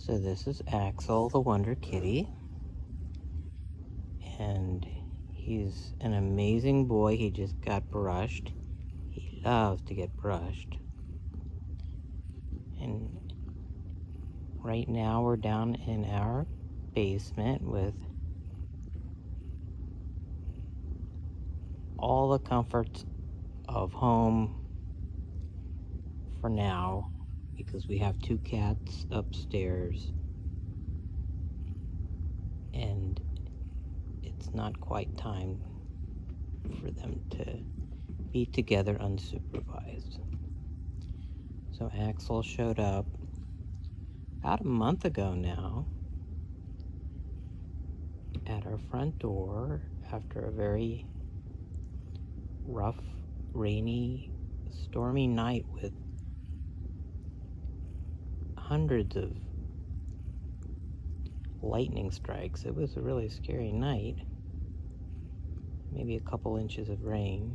So this is Axel the Wonder Kitty, and he's an amazing boy. He just got brushed. He loves to get brushed. And right now we're down in our basement with all the comforts of home for now, because we have two cats upstairs and it's not quite time for them to be together unsupervised. So Axel showed up about a month ago now at our front door after a very rough, rainy, stormy night with hundreds of lightning strikes. It was a really scary night. Maybe a couple inches of rain.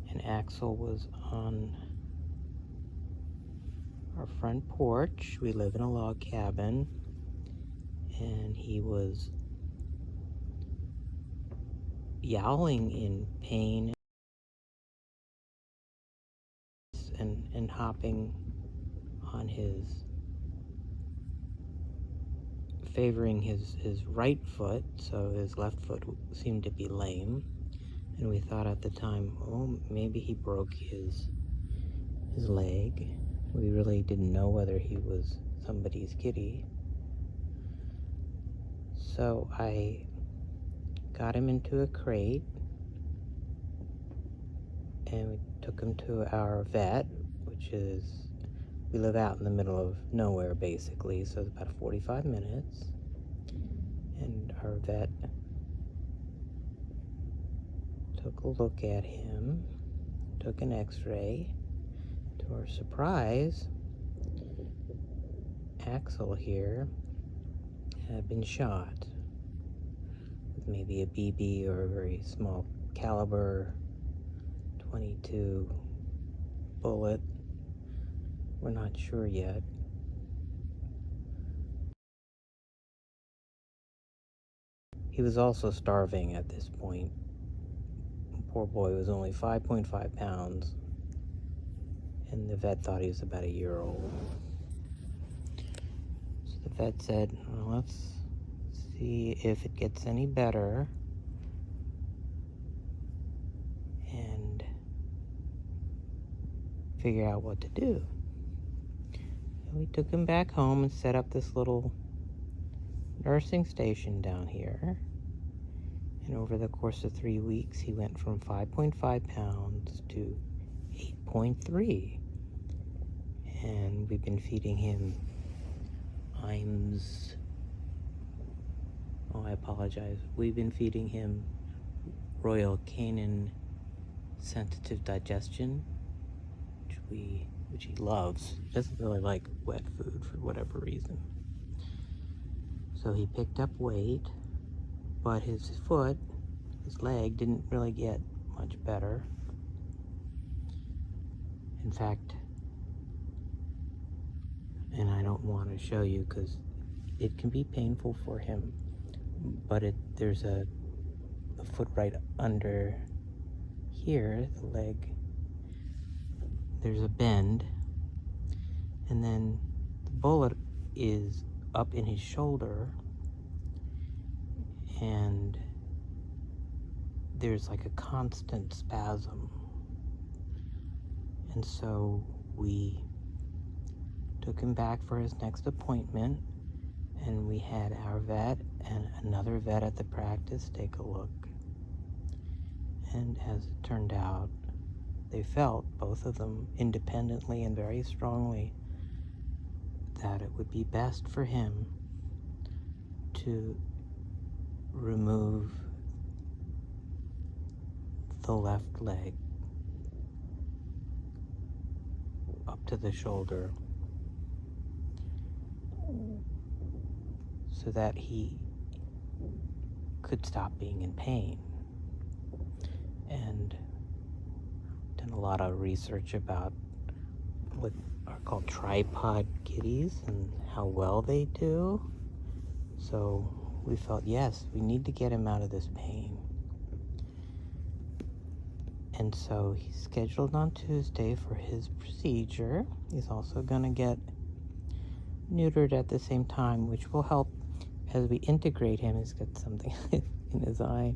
And Axel was on our front porch. We live in a log cabin. And he was yowling in pain and hopping on favoring his right foot, so his left foot seemed to be lame. And we thought at the time, oh, maybe he broke his leg. We really didn't know whether he was somebody's kitty. So I got him into a crate and we took him to our vet, which is, we live out in the middle of nowhere basically, so it's about 45 minutes. And our vet took a look at him, took an x-ray. To our surprise, Axel here had been shot with maybe a BB or a very small caliber 22 bullet. We're not sure yet. He was also starving at this point. Poor boy was only 5.5 pounds, and the vet thought he was about a year old. So the vet said, well, let's see if it gets any better. And figure out what to do. And we took him back home and set up this little nursing station down here. And over the course of 3 weeks, he went from 5.5 pounds to 8.3. And we've been feeding him I apologize. We've been feeding him Royal Canin sensitive digestion, which he loves. He doesn't really like wet food for whatever reason. So he picked up weight, but his leg didn't really get much better. In fact, and I don't want to show you because it can be painful for him, but there's a foot right under here, the leg. There's a bend, and then the bullet is up in his shoulder, and there's like a constant spasm. And so we took him back for his next appointment, and we had our vet and another vet at the practice take a look. And as it turned out, they felt, both of them independently and very strongly, that it would be best for him to remove the left leg up to the shoulder so that he could stop being in pain. And done a lot of research about what are called tripod kitties and how well they do. So we felt, yes, we need to get him out of this pain. And so he's scheduled on Tuesday for his procedure. He's also going to get neutered at the same time, which will help as we integrate him. He's got something in his eye.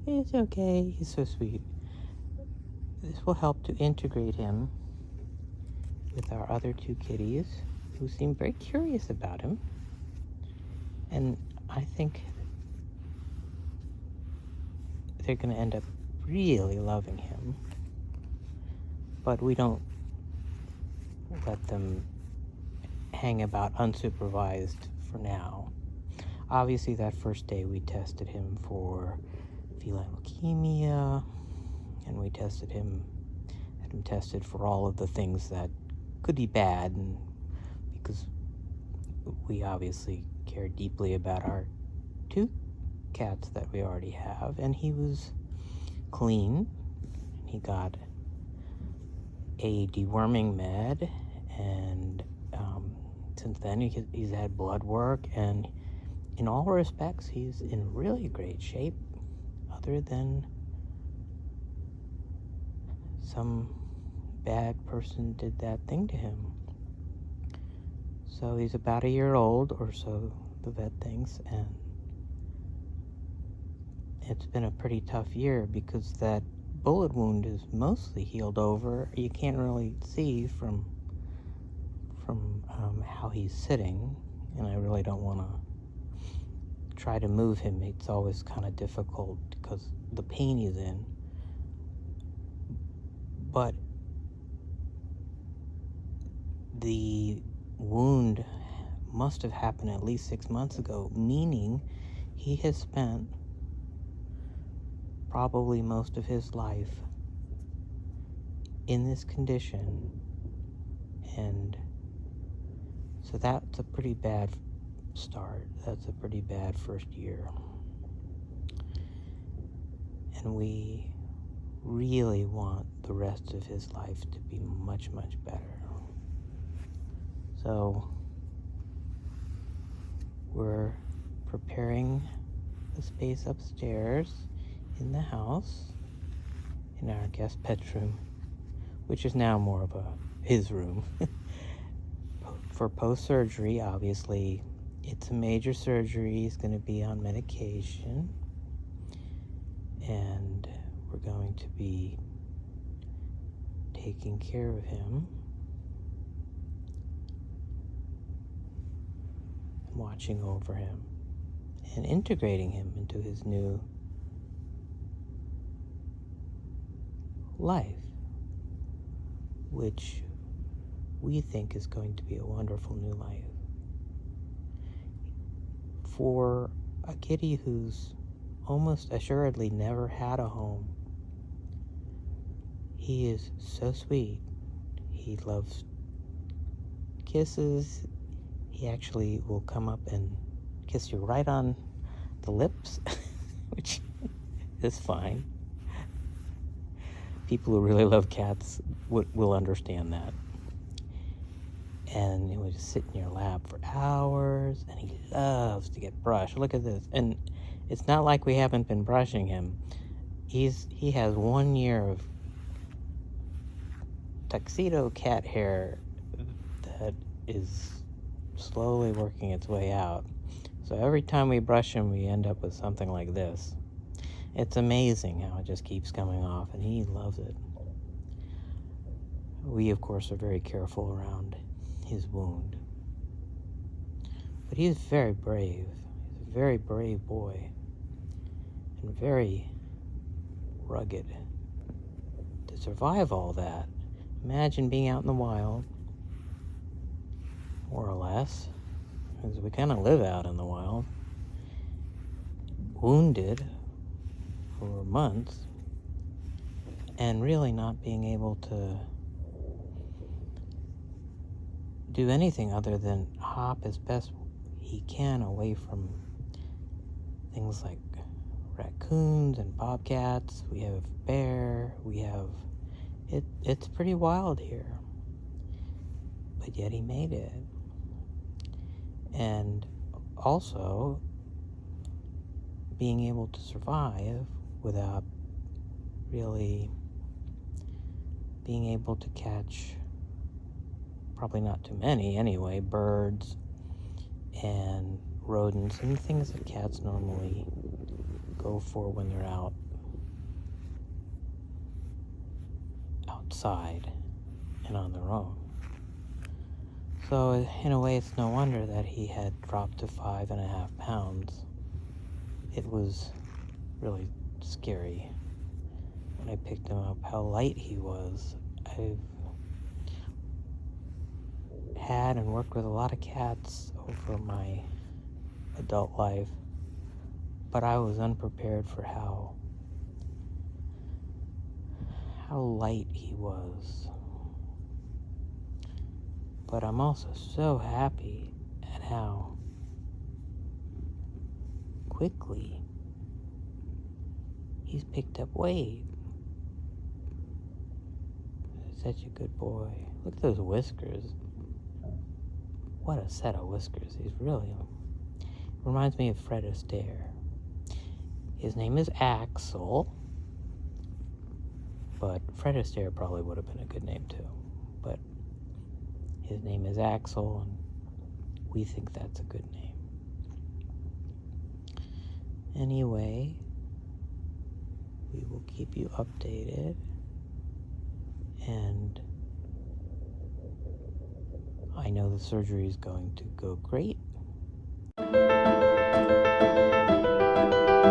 It's okay. He's so sweet. This will help to integrate him with our other two kitties, who seem very curious about him. And I think they're going to end up really loving him. But we don't let them hang about unsupervised for now. Obviously, that first day we tested him for feline leukemia, and we had him tested for all of the things that could be bad, and because we obviously care deeply about our two cats that we already have, and he was clean. He got a deworming med, and since then he's had blood work, and in all respects he's in really great shape, other than some bad person did that thing to him. So he's about a year old or so, the vet thinks, and it's been a pretty tough year because that bullet wound is mostly healed over. You can't really see from how he's sitting, and I really don't want to try to move him. It's always kind of difficult because the pain he's in. But the wound must have happened at least 6 months ago, meaning he has spent probably most of his life in this condition, and so that's a pretty bad start. That's a pretty bad first year, and we really want the rest of his life to be much, much better. So we're preparing the space upstairs in the house, in our guest bedroom, which is now more of his room. For post-surgery, obviously, it's a major surgery. He's going to be on medication, and we're going to be taking care of him, watching over him, and integrating him into his new life, which we think is going to be a wonderful new life. For a kitty who's almost assuredly never had a home, he is so sweet. He loves kisses. He actually will come up and kiss you right on the lips, which is fine. People who really love cats will understand that. And he would just sit in your lap for hours, and he loves to get brushed. Look at this. And it's not like we haven't been brushing him. He has 1 year of tuxedo cat hair that is slowly working its way out. So every time we brush him, we end up with something like this. It's amazing how it just keeps coming off, and he loves it. We, of course, are very careful around his wound. But he is very brave. He's a very brave boy, and very rugged. To survive all that, imagine being out in the wild, more or less, because we kind of live out in the wild, wounded for months, and really not being able to do anything other than hop as best he can away from things like raccoons and bobcats. We have bear. It's pretty wild here. but yet he made it. And also being able to survive without really being able to catch, probably not too many anyway, birds and rodents and things that cats normally go for when they're outside and on their own. So in a way, it's no wonder that he had dropped to 5.5 pounds. It was really scary when I picked him up, how light he was. I've had and worked with a lot of cats over my adult life, but I was unprepared for how light he was. But I'm also so happy at how quickly he's picked up weight. Such a good boy. Look at those whiskers. What a set of whiskers. He's really... reminds me of Fred Astaire. His name is Axel, but Fred Astaire probably would have been a good name too. But his name is Axel, and we think that's a good name. Anyway, we will keep you updated, and I know the surgery is going to go great.